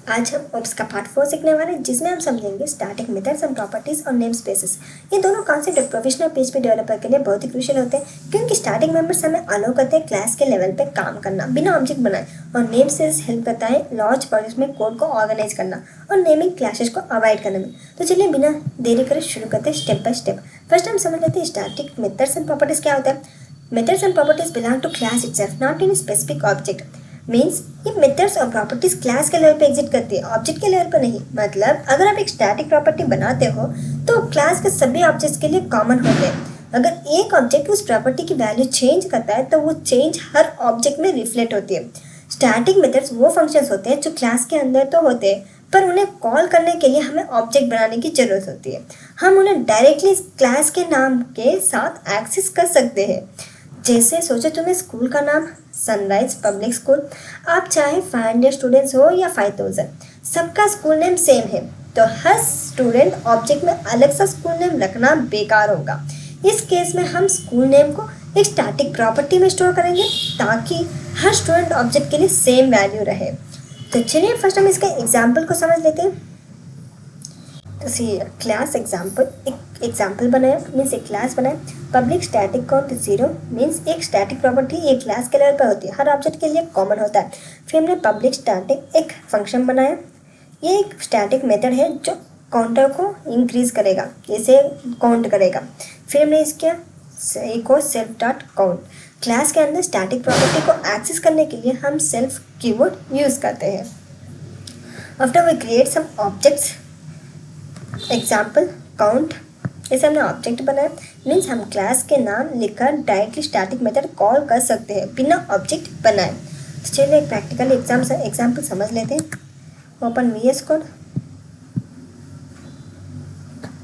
आज हम ओप्स का पार्ट 4 सीखने वाले हैं, जिसमें हम समझेंगे स्टैटिक मेथड्स एंड प्रॉपर्टीज और नेम स्पेसेस। ये दोनों कॉन्सेप्ट प्रोफेशनल पीएचपी डेवलपर के लिए बहुत ही क्रूशियल होते हैं, क्योंकि स्टैटिक मेंबर्स हमें अलाउ करते हैं क्लास के लेवल पे काम करना बिना ऑब्जेक्ट बनाए, और नेम स्पेस हेल्प करता है लार्ज प्रोजेक्ट्स में कोड को ऑर्गेनाइज करना और नेमिंग क्लैशेस को अवॉइड करने में। तो चलिए बिना देरी करे शुरू करते हैं स्टेप बाय स्टेप। फर्स्ट हम समझ लेते हैं स्टैटिक मेथड्स एंड प्रॉपर्टीज क्या होता है। Methods and properties belong to class itself, not in specific object. Means ये मेथड्स और प्रॉपर्टीज क्लास के लेवल पे एग्जिस्ट करती है, ऑब्जेक्ट के लेवल पे नहीं। मतलब अगर आप एक स्टैटिक प्रॉपर्टी बनाते हो तो क्लास के सभी ऑब्जेक्ट्स के लिए कॉमन होते हैं। अगर एक ऑब्जेक्ट उस प्रॉपर्टी की वैल्यू चेंज करता है तो वो चेंज हर ऑब्जेक्ट में रिफ्लेक्ट होती है। स्टैटिक मेथड्स वो फंक्शंस होते हैं जो क्लास के अंदर तो होते हैं, पर उन्हें कॉल करने के लिए हमें ऑब्जेक्ट बनाने की जरूरत होती है। हम उन्हें डायरेक्टली क्लास के नाम के साथ एक्सेस कर सकते हैं। जैसे सोचो तुम्हें स्कूल का नाम सनराइज पब्लिक स्कूल, आप चाहे 500 स्टूडेंट्स हो या 5000, सबका स्कूल नेम सेम है, तो हर स्टूडेंट ऑब्जेक्ट में अलग सा स्कूल नेम रखना बेकार होगा। इस केस में हम स्कूल नेम को एक स्टैटिक प्रॉपर्टी में स्टोर करेंगे ताकि हर स्टूडेंट ऑब्जेक्ट के लिए सेम वैल्यू रहे। तो चलिए फर्स्ट हम इसके एग्जाम्पल को समझ लेते हैं। तो सी क्लास एग्जाम्पल, एक एग्जाम्पल बनाया मीन्स एक क्लास बनाया। पब्लिक स्टैटिक काउंट 0 मीन्स एक स्टैटिक प्रॉपर्टी एक क्लास के लेवल पर होती है, हर ऑब्जेक्ट के लिए कॉमन होता है। फिर हमने पब्लिक स्टैटिक एक फंक्शन बनाया। ये एक स्टैटिक मेथड है जो काउंटर को इंक्रीज करेगा, जैसे काउंट करेगा। फिर हमने इसके echo self dot count. Class के अंदर स्टैटिक प्रॉपर्टी को एक्सेस करने के लिए हम सेल्फ कीवर्ड यूज करते हैं। After we create some objects, example count, जैसे हमने ऑब्जेक्ट बनाया मीन्स हम क्लास के नाम लिखकर डायरेक्टली स्टैटिक मेथड कॉल कर सकते हैं बिना ऑब्जेक्ट बनाए। तो चलिए एक प्रैक्टिकल एग्जाम्पल समझ लेते हैं। Open VS code,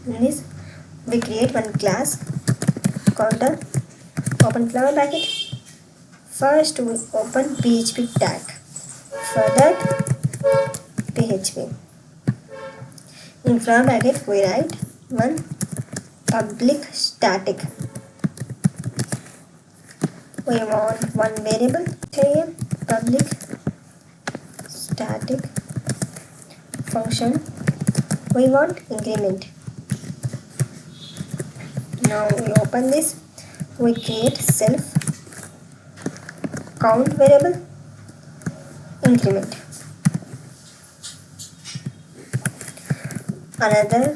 means we create one class counter, open flower bracket, first we open PHP tag, for that PHP. In flower bracket we write one public static. We want one variable चाहिए, public static function. We want increment. Now we open this. We create self count variable increment. Another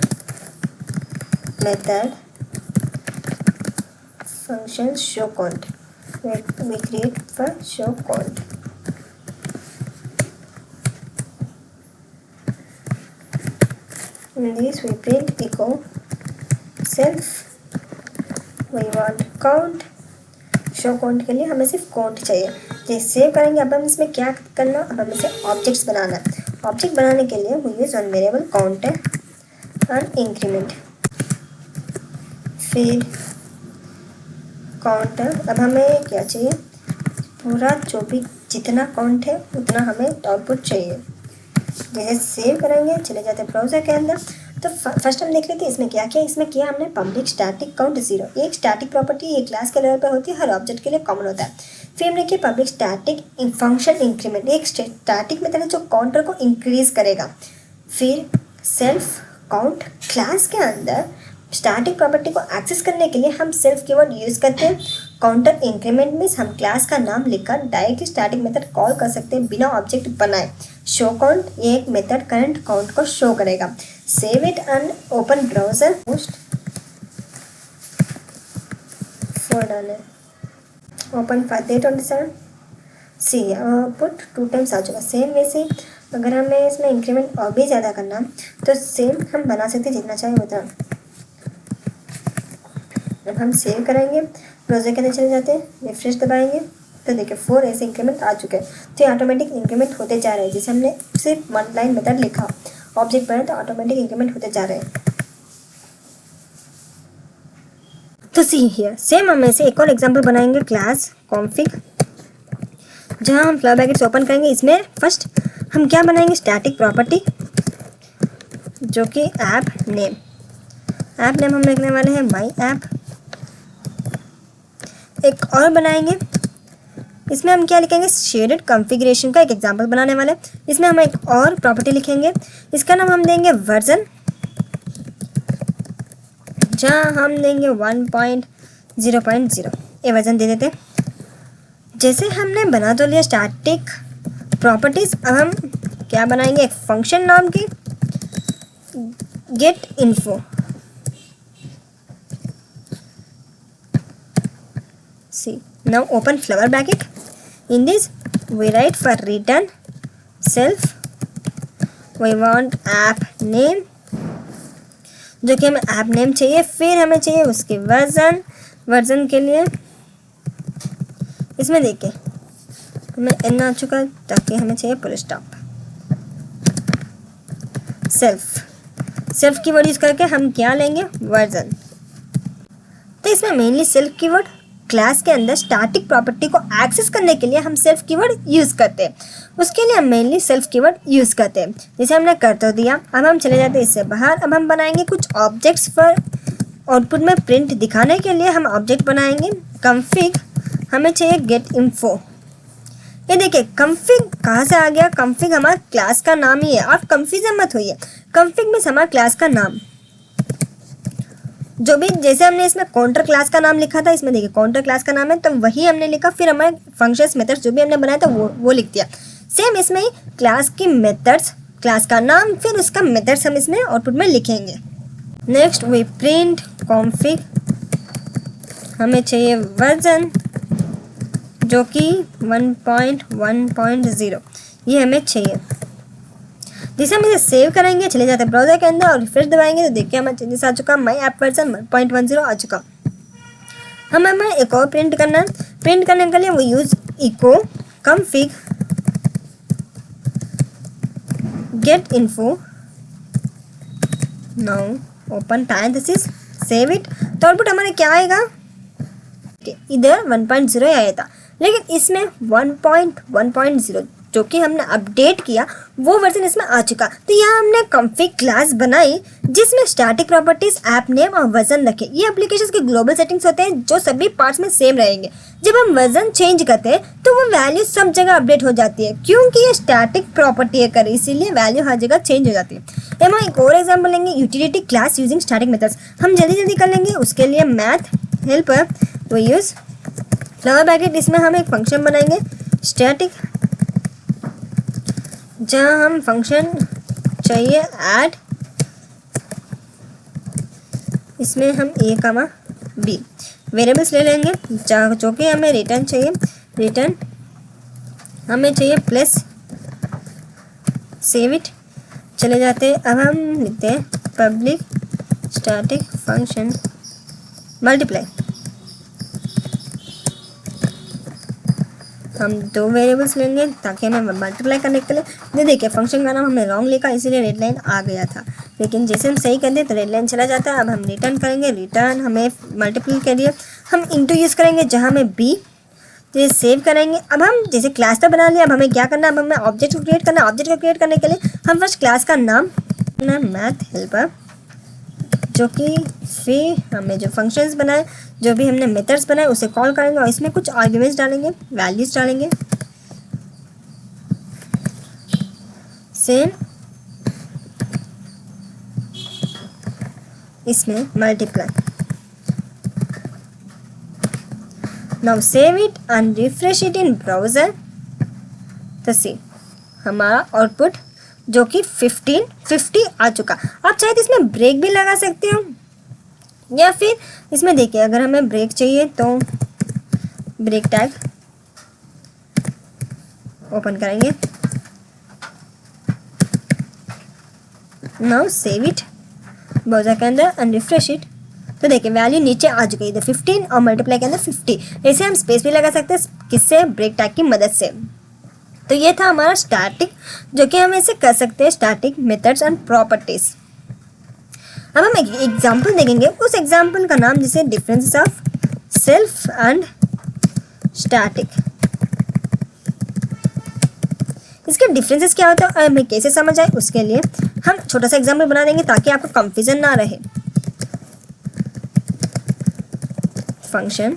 method function show count. We create for show count. In this we print echo self. We want count. Show count के लिए हमें सिर्फ count चाहिए। जैसे save करेंगे अब हम इसमें क्या करना, अब हमें से ऑब्जेक्ट्स बनाना है। ऑब्जेक्ट बनाने के लिए we use one variable count है और इंक्रीमेंट। फिर काउंटर, अब हमें क्या चाहिए, पूरा जो भी जितना काउंट है उतना हमें आउटपुट चाहिए। जैसे सेव करेंगे, चले जाते हैं ब्राउज़र के अंदर। तो फर्स्ट हम देख लेते हैं इसमें क्या किया। इसमें किया हमने पब्लिक स्टैटिक काउंट 0, एक स्टैटिक प्रॉपर्टी एक क्लास के लेवल पर होती है, हर ऑब्जेक्ट के लिए कॉमन होता है। फिर हमने किया पब्लिक स्टैटिक फंक्शन इंक्रीमेंट, एक स्टैटिक मेथड है जो काउंटर को इंक्रीज करेगा। फिर सेल्फ काउंट, क्लास के अंदर स्टैटिक प्रॉपर्टी को एक्सेस करने के लिए हम सेल्फ कीवर्ड यूज करते हैं। काउंटर इंक्रीमेंट मीन्स हम क्लास का नाम लिखकर डायरेक्टली स्टैटिक मेथड कॉल कर सकते हैं बिना ऑब्जेक्ट बनाए। शो काउंट, ये एक मेथड करंट काउंट को शो करेगा। Save it and open browser post folder, open 5/27। See output 2 times आ चुका। सेम वैसे अगर हमें इसमें इंक्रीमेंट और भी ज़्यादा करना तो सेम हम बना सकते हैं जितना चाहे उतना। अब हम सेव करेंगे, ब्राउज़र के अंदर चले जाते हैं, रिफ्रेश दबाएंगे तो देखिए 4 ऐसे इंक्रीमेंट आ चुके हैं। तो ये ऑटोमेटिक इंक्रीमेंट होते जा रहे हैं। जैसे हमने सिर्फ वन लाइन मेथड लिखा, ऑब्जेक्ट बना तो ऑटोमेटिक इंक्रीमेंट होते जा रहे हैं। तो सी हियर सेम हम ऐसे एक और एग्जांपल बनाएंगे, क्लास कॉन्फिग, जहां हम फ्लावर ब्रैकेट्स ओपन करेंगे। इसमें फर्स्ट हम क्या बनाएंगे, स्टैटिक प्रॉपर्टी जो कि ऐप नेम हम लिखने वाले हैं माई ऐप। एक और बनाएंगे इसमें हम क्या लिखेंगे, शेडेड कॉन्फ़िगरेशन का एक एग्जांपल बनाने वाले हैं। इसमें हम एक और प्रॉपर्टी लिखेंगे, इसका नाम हम देंगे वर्जन, जहाँ हम देंगे 1.0.0 ये वर्जन दे देते हैं। जैसे हमने बना तो लिया स्टैटिक प्रॉपर्टीज़, अब हम क्या बनाएंगे, एक फंक्शन नाम की get info. See, now open flower bracket. In this we write for return self, we want app name, जो कि हमें ऐप नेम चाहिए, फिर हमें चाहिए उसकी वर्जन के लिए इसमें देखिए हमें एन आ चुका है, ताकि हमें चाहिए full stop. Self keyword use करके हम क्या लेंगे, वर्जन। तो इसमें मेनली सेल्फ कीवर्ड क्लास के अंदर स्टैटिक प्रॉपर्टी को एक्सेस करने के लिए हम सेल्फ कीवर्ड यूज़ करते हैं, उसके लिए हम मेनली सेल्फ कीवर्ड यूज़ करते हैं। जैसे हमने कर तो दिया, अब हम चले जाते हैं इससे बाहर। अब हम बनाएंगे कुछ ऑब्जेक्ट्स फॉर आउटपुट में प्रिंट दिखाने के लिए हम ऑब्जेक्ट बनाएंगे। कॉन्फ़िग हमें चाहिए गेट इन्फो। ये देखिए कॉन्फ़िग कहाँ से आ गया, कॉन्फ़िग हमारा क्लास का नाम ही है, आप कंफ्यूजन मत होइए। कॉन्फ़िग में हमारा क्लास का नाम, जो भी जैसे हमने इसमें काउंटर क्लास का नाम लिखा था, इसमें देखिए काउंटर क्लास का नाम है तो वही हमने लिखा, फिर हमारे फंक्शंस मेथड्स जो भी हमने बनाया था वो लिख दिया। सेम इसमें ही क्लास की मेथड्स, क्लास का नाम, फिर उसका मेथड्स हम इसमें आउटपुट में लिखेंगे। नेक्स्ट वी प्रिंट कॉन्फ़िग, हमें चाहिए वर्जन जो कि 1.1.0 ये हमें चाहिए। जिसे हम इसे सेव करेंगे, चले जाते हैं ब्राउज़र के अंदर और रिफ्रेश दबाएंगे तो देखिए हमारे चेंजेस आ चुका, माई ऐप वर्जन 1.10 आ चुका। हमें एक और प्रिंट करना है, प्रिंट करने के लिए वो use echo config get info, now open parenthesis, save it. तो आउटपुट हमारे क्या आएगा, इधर 1.0 आया था, लेकिन इसमें 1.1.0 जो कि हमने अपडेट किया वो वर्जन इसमें आ चुका। तो यहाँ हमने कॉन्फ़िग क्लास बनाई जिसमें स्टैटिक प्रॉपर्टीज, ऐप नेम और वर्जन रखे। ये एप्लीकेशंस के ग्लोबल सेटिंग्स होते हैं जो सभी पार्ट्स में सेम रहेंगे। जब हम वर्जन चेंज करते हैं तो वो वैल्यू सब जगह अपडेट हो जाती है, क्योंकि ये स्टैटिक प्रॉपर्टी है कर, इसीलिए वैल्यू हर जगह चेंज हो जाती है। हम एक और एग्जाम्पल लेंगे, utility class using static methods. हम जल्दी कर लेंगे, उसके लिए मैथ हेल्पर वो यूज़ फ्लावर ब्रैकेट, इसमें हम एक फंक्शन बनाएंगे स्टैटिक, जहाँ हम फंक्शन चाहिए ऐड, इसमें हम ए कमा बी वेरिएबल्स ले लेंगे, जो कि हमें रिटर्न चाहिए, रिटर्न हमें चाहिए प्लस, सेव इट। चले जाते हैं, अब हम लिखते हैं पब्लिक स्टैटिक फंक्शन मल्टीप्लाई। हम दो वेरिएबल्स लेंगे ताकि हमें मल्टीप्लाई करने के लिए, देखिए फंक्शन का नाम हमने रॉन्ग लिखा इसीलिए रेड लाइन आ गया था, लेकिन जैसे हम सही कर दें तो रेड लाइन चला जाता है। अब हम रिटर्न करेंगे, रिटर्न हमें मल्टीप्लाई के लिए हम इनटू यूज़ करेंगे जहाँ हमें बी, तो ये सेव करेंगे। अब हम जैसे क्लास तो बना लिया, अब हमें क्या करना है, अब हमें ऑब्जेक्ट को क्रिएट करना है। ऑब्जेक्ट को क्रिएट करने के लिए हम फर्स्ट क्लास का नाम मैथ हेल्पर, जो कि फिर हमें जो फंक्शंस बनाए, जो भी हमने मेथड्स बनाए उसे कॉल करेंगे और इसमें कुछ आर्ग्यूमेंट्स डालेंगे, वैल्यूज डालेंगे। सेम इसमें multiply. Now save it and refresh it in browser. तो सी हमारा आउटपुट जो कि 50 आ चुका। आप चाहे तो इसमें ब्रेक भी लगा सकते हो, या फिर इसमें देखिए अगर हमें ब्रेक चाहिए तो ब्रेक टैग ओपन करेंगे। नाउ सेव इट ब्राउज़र के अंदर एंड रिफ्रेश इट। तो देखिए वैल्यू नीचे आ चुकी है, इधर 15 और मल्टीप्लाई के अंदर 50। ऐसे हम स्पेस भी लगा सकते हैं, किससे, ब्रेक टैग की मदद से। तो ये था हमारा स्टैटिक, जो कि हम ऐसे कर सकते हैं स्टैटिक मेथड्स एंड प्रॉपर्टीज। अब हम एक एग्जांपल देखेंगे, उस एग्जांपल का नाम जिसे differences of self and static. इसके डिफरेंसेस क्या होता है और हमें कैसे समझ आए, उसके लिए हम छोटा सा एग्जांपल बना देंगे ताकि आपको कंफ्यूजन ना रहे। फंक्शन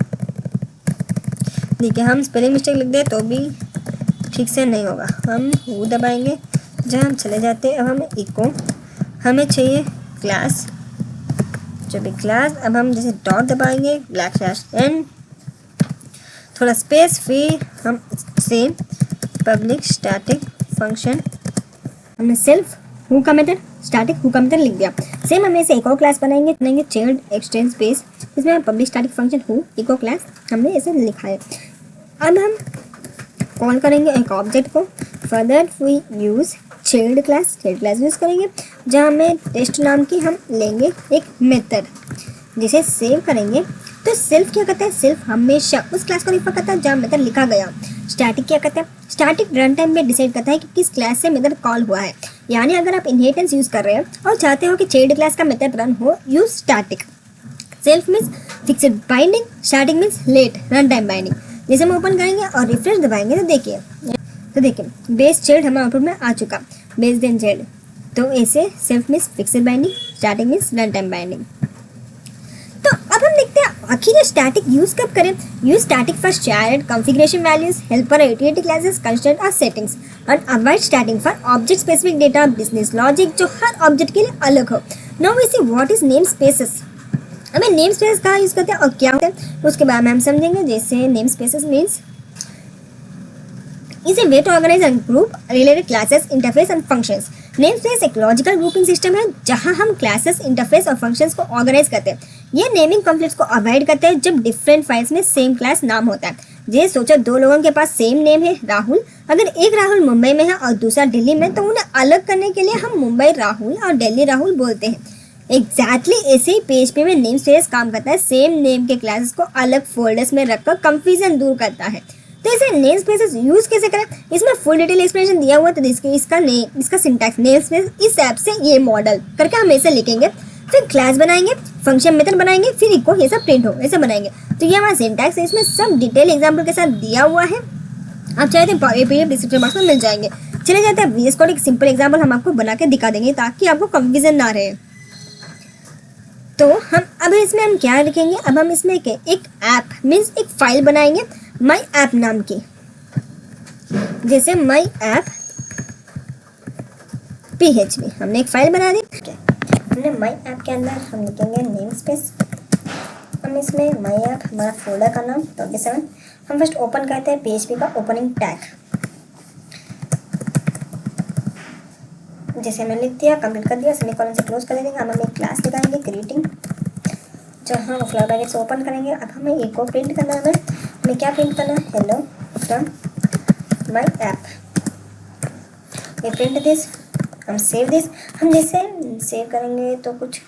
देखिए हम स्पेलिंग मिस्टेक लिख दे तो भी ठीक से नहीं होगा। हम वो दबाएंगे, जहाँ हम चले जाते हैं। अब हमें इको, हमें चाहिए क्लास, जो भी क्लास। अब हम जैसे डॉट दबाएंगे, \n, थोड़ा स्पेस, फिर हम सेम पब्लिक स्टैटिक फंक्शन, हमने सेल्फ हु का मेथड, स्टैटिक हु का मेथड लिख दिया। सेम हमें इसे एक और क्लास बनाएंगे चाइल्ड एक्सटेंड स्पेस, इसमें हम public static function who echo class हमने इसे लिखा है। अब हम कॉल करेंगे एक ऑब्जेक्ट को। Further we use child class use करेंगे, जहाँ हमें टेस्ट नाम की हम लेंगे एक मेथड, जिसे सेव करेंगे। तो सेल्फ क्या करता है, सेल्फ हमेशा उस क्लास को रिफर करता है जहाँ मेथड लिखा गया। स्टैटिक क्या करता है, स्टैटिक रन टाइम में डिसाइड करता है कि किस क्लास से मेथड कॉल हुआ है। यानी अगर आप इनहेरिटेंस यूज़ कर रहे हैं और चाहते हो कि चाइल्ड क्लास का मेथड रन हो, use static. Self means fixed binding, static means late run time binding. जैसे हम ओपन करेंगे और रिफ्रेश दबाएंगे तो देखिए बेस चाइल्ड हमारे आउटपुट में आ चुका, बेस देन चाइल्ड। तो ऐसे self means fixed binding, static means run time binding. तो अब हम देखते हैं आखिर ये स्टैटिक यूज कब करें। Use static for child configuration values, helper utility classes, constraint और सेटिंग्स, और avoid static for object specific data, business logic जो हर ऑब्जेक्ट के लिए अलग हो। Now we see what is name spaces. हमें नेम स्पेस कहाँ यूज करते हैं और क्या होता है उसके बारे में हम समझेंगे। जैसे name spaces means is a way to organize and group related classes, interface and functions. Namespace एक लॉजिकल ग्रुपिंग सिस्टम है जहां हम क्लासेस, इंटरफेस और फंक्शंस को ऑर्गेनाइज करते हैं। ये नेमिंग कॉन्फ्लिक्ट्स को अवॉइड करते हैं जब डिफरेंट फाइल्स में सेम क्लास नाम होता है। जैसे सोचो दो लोगों के पास सेम नेम है राहुल, अगर एक राहुल मुंबई में है और दूसरा दिल्ली में, तो उन्हें अलग करने के लिए हम मुंबई राहुल और दिल्ली राहुल बोलते हैं। एग्जैक्टली ऐसे ही PHP में नेम स्पेस काम करता है, सेम नेम के क्लासेस को अलग फोल्डर्स में रखकर कंफ्यूजन दूर करता है। तो इसे नेम स्पेसेस यूज कैसे करें, इसमें फुल डिटेल एक्सप्लेनेशन दिया हुआ है। तो इसका सिंटैक्स नेम स्पेस इस ऐप से ये मॉडल करके हम ऐसे लिखेंगे, फिर क्लास बनाएंगे, फंक्शन मेथड बनाएंगे, फिर इको ये सब प्रिंट हो ऐसे बनाएंगे। तो ये हमारा सिंटैक्स है, इसमें सब डिटेल एग्जाम्पल के साथ दिया हुआ है। आप चाहे तो PDF डिस्क्रिप्शन बॉक्स में मिल जाएंगे। चले जाते हैं VS कोड, एक सिंपल एग्जाम्पल हम आपको बना के दिखा देंगे ताकि आपको कंफ्यूजन ना रहे। तो हम अब इसमें हम क्या लिखेंगे, अब हम इसमें एक ऐप मीन्स एक फाइल बनाएंगे माई ऐप नाम की। जैसे माई ऐप PHP हमने एक फाइल बना दी। हमने माई ऐप के अंदर हम लिखेंगे नेम स्पेस। हम इसमें माई ऐप हमारा फोल्डर का नाम 27। हम फर्स्ट ओपन करते हैं PHP का ओपनिंग टैग। जैसे हमने लिख दिया, कंप्लीट कर दिया, सेमीकोलन से क्लोज कर देंगे। अब हम एक क्लास लगाएंगे ग्रीटिंग, जहाँ फ्लावर ब्रैकेट से ओपन करेंगे। अब हमें इको प्रिंट करना है, हमें क्या प्रिंट करना है, hello from my app. We print this, हम सेव दिस। हम जैसे सेव करेंगे तो कुछ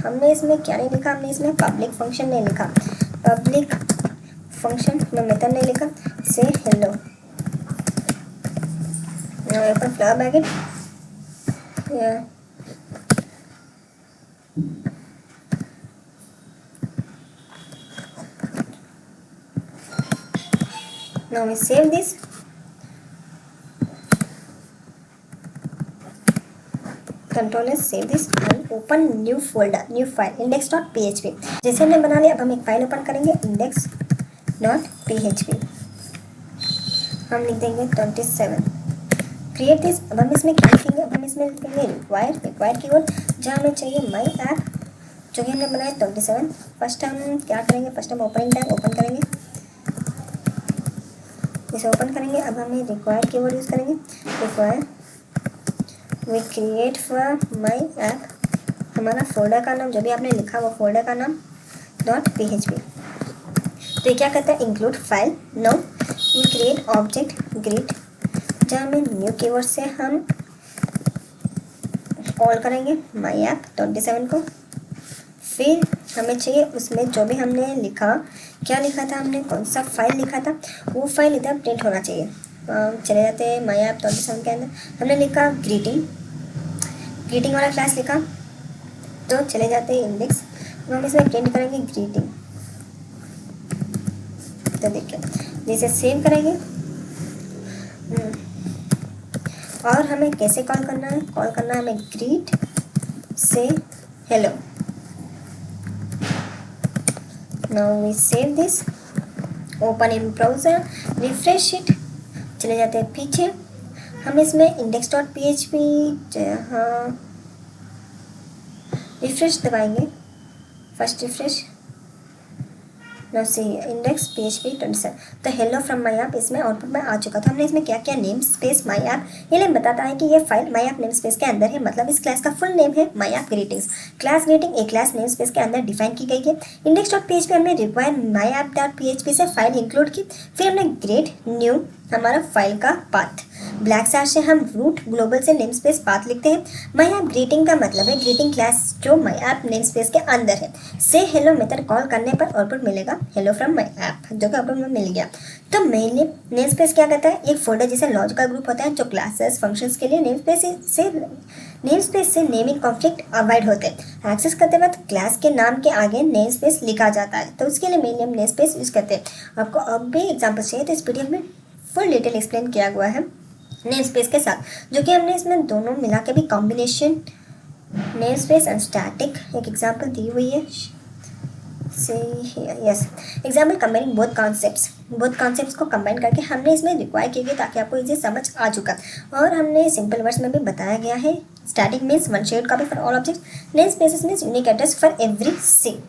हमने इसमें क्या नहीं लिखा, हमने इसमें पब्लिक फंक्शन नहीं लिखा, पब्लिक फंक्शन में मेथड नहीं लिखा, से hello open flower bracket. Now we save this. Control S, save this and open new folder, new file, index.php। जैसे हमने बना लिया, अब हम एक फाइल ओपन करेंगे index.php। हम लिख देंगे 27। Create this. अब हम इसमें क्या लिखेंगे, अब हम इसमें लिखेंगे रिक्वायर कीवर्ड, जहाँ हमें चाहिए माई ऐप जो कि हमने बनाया 27। फर्स्ट हम क्या करेंगे, फर्स्ट हम ओपनिंग टैग ओपन करेंगे, इसे ओपन करेंगे। अब हमें रिक्वायर कीवर्ड यूज़ करेंगे, require we create for my app, हमारा फोल्डर का नाम जो भी आपने लिखा वो फोल्डर का नाम .php। तो ये क्या कहता है, include file. No we create object greet, जहाँ हमें न्यू कीवर्ड से हम कॉल करेंगे माई ऐप 27 को। फिर हमें चाहिए उसमें जो भी हमने लिखा, क्या लिखा था हमने, कौन सा फाइल लिखा था, वो फाइल इधर प्रिंट होना चाहिए। चले जाते हैं माई ऐप 27 के अंदर, हमने लिखा ग्रीटिंग वाला क्लास लिखा। तो चले जाते हैं इंडेक्स, हम इसमें प्रिंट करेंगे ग्रीटिंग। तो देखिए जैसे सेव करेंगे और हमें कैसे कॉल करना है, हमें ग्रीट से hello. Now we save this open in browser, refresh it, चले जाते हैं पीछे, हम इसमें index.php, हाँ रिफ्रेश दबाएंगे, first refresh, now see index php 27, तो हेलो फ्रॉम माई ऐप इसमें आउटपुट में आ चुका था। हमने इसमें क्या क्या नेम स्पेस माई ऐप, ये लिए बताता है कि ये file my app name space के अंदर है, मतलब इस क्लास का फुल नेम है my app greetings. Class greeting एक क्लास नेम स्पेस के अंदर डिफाइन की गई है। index.php हमने require my app dot php से फाइल इंक्लूड की, फिर हमने ग्रेट न्यू हमारा फाइल का पाथ, ब्लैक स्टार से हम रूट ग्लोबल से नेम स्पेस पाथ लिखते हैं। माई ऐप ग्रीटिंग का मतलब है ग्रीटिंग क्लास जो माई ऐप नेम स्पेस के अंदर है। से हेलो मेथड कॉल करने पर आउटपुट मिलेगा हेलो फ्रॉम माई ऐप, जो कि आउटपुट में मिल गया। तो मेनली नेम स्पेस क्या करता है, एक फोल्डर जैसे लॉजिकल ग्रुप होता है जो क्लासेस फंक्शंस के लिए नेम स्पेस से नेमिंग कॉन्फ्लिक्ट अवॉइड होते हैं। एक्सेस करते वक्त क्लास के नाम के आगे नेम स्पेस लिखा जाता है, तो उसके लिए मेनली हम नेम स्पेस यूज़ करते हैं। आपको अब भी एग्जाम्पल चाहिए तो इस पीडीएफ में फुल डिटेल एक्सप्लेन किया हुआ है नेम स्पेस के साथ, जो कि हमने इसमें दोनों मिला के भी combination name space and static एक एग्जांपल दी हुई है। Yes example combining both concepts को कंबाइन करके हमने इसमें रिक्वायर की गई ताकि आपको इजी समझ आ चुका। और हमने सिंपल वर्ड्स में भी बताया गया है। Static means one shared copy for all objects, name spaces means unique address for every thing.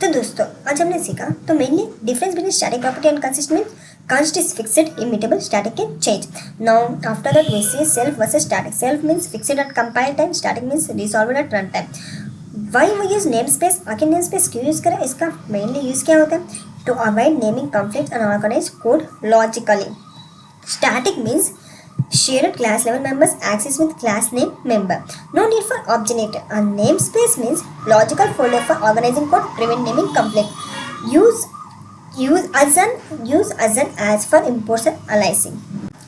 तो दोस्तों आज हमने सीखा तो mainly difference between static property and consist means consist is fixed, immutable, static can change. Now after that we see self versus static. Self means fixed at compile time, static means resolved at run time. Why we use namespace? आखिर namespace क्यों use करें, इसका mainly use क्या होता है, to avoid naming conflicts and organize code logically. Static means shared class level members access with class name member. No need for object. A namespace means logical folder for organizing code, prevent naming conflict. Use as an as for imports and aliasing.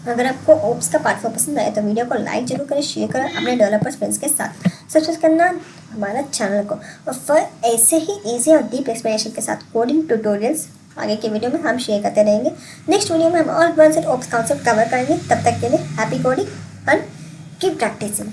अगर आपको oops का part 4 पसंद आए तो video को like जरूर करें, share करें अपने डेवलपर्स फ्रेंड्स के साथ, सब्सक्राइब करना हमारा चैनल को। और फिर ऐसे ही इजी और डीप एक्सप्लेनेशन के साथ कोडिंग ट्यूटोरियल्स आगे के वीडियो में हम शेयर करते रहेंगे। नेक्स्ट वीडियो में हम और एडवांस्ड ओप्स कॉन्सेप्ट कवर करेंगे। तब तक के लिए happy coding and keep practising.